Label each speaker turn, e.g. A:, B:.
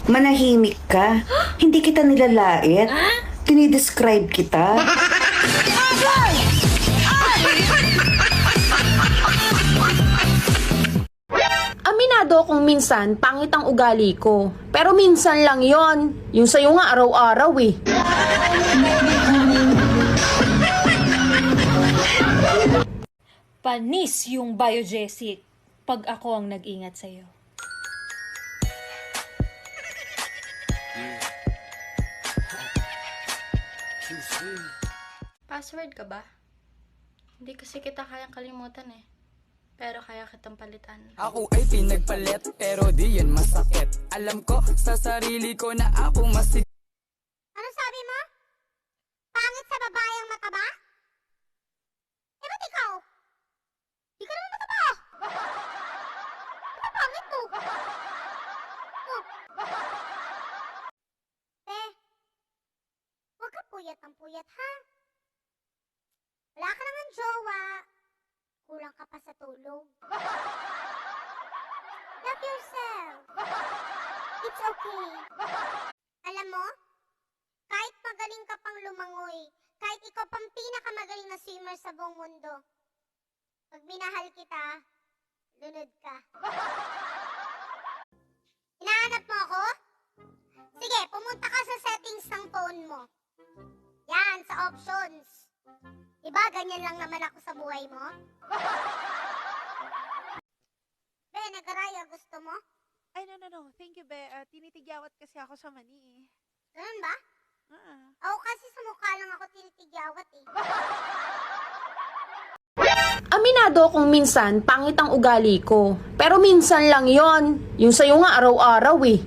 A: Manahimik ka. Hindi kita nilalait. Tinidescribe kita.
B: Aminado akong minsan pangit ang ugali ko. Pero minsan lang yon. Yung sa'yo nga araw-araw eh.
C: Panis yung biogesic pag ako ang nag-ingat sa'yo.
D: Password ka ba? Hindi kasi kita kayang kalimutan eh. Pero kaya kitang palitan.
E: Ako ay pinagpalit pero di yan masakit. Alam ko sa sarili ko na ako masig...
F: Ano sabi mo? Pangit sa babayang mataba? Eh, ba't ikaw? Di ka naman mataba. Ano pangit mo? Oh. Huwag ka puyat ang puyat, ha? Wala ka naman jowa. Kulang ka pa sa tulog. Love yourself. It's okay. Alam mo, kahit magaling ka pang lumangoy, kahit ikaw pang pinakamagaling na swimmer sa buong mundo, pag minahal kita, lunod ka. Hinahanap mo ako? Sige, pumunta ka sa settings ng phone mo. Yan, sa options. Diba, ganyan lang naman ako sa buhay mo? Be, nagaraya, gusto mo?
G: Ay, no. Thank you, be. Tinitigyawat kasi ako sa mani eh.
F: Ganun ba?
G: Ah.
F: Ako kasi sa mukha lang ako tinitigyawat eh.
B: Aminado akong minsan pangit ang ugali ko. Pero minsan lang yon. Yung sa'yo nga araw-araw eh.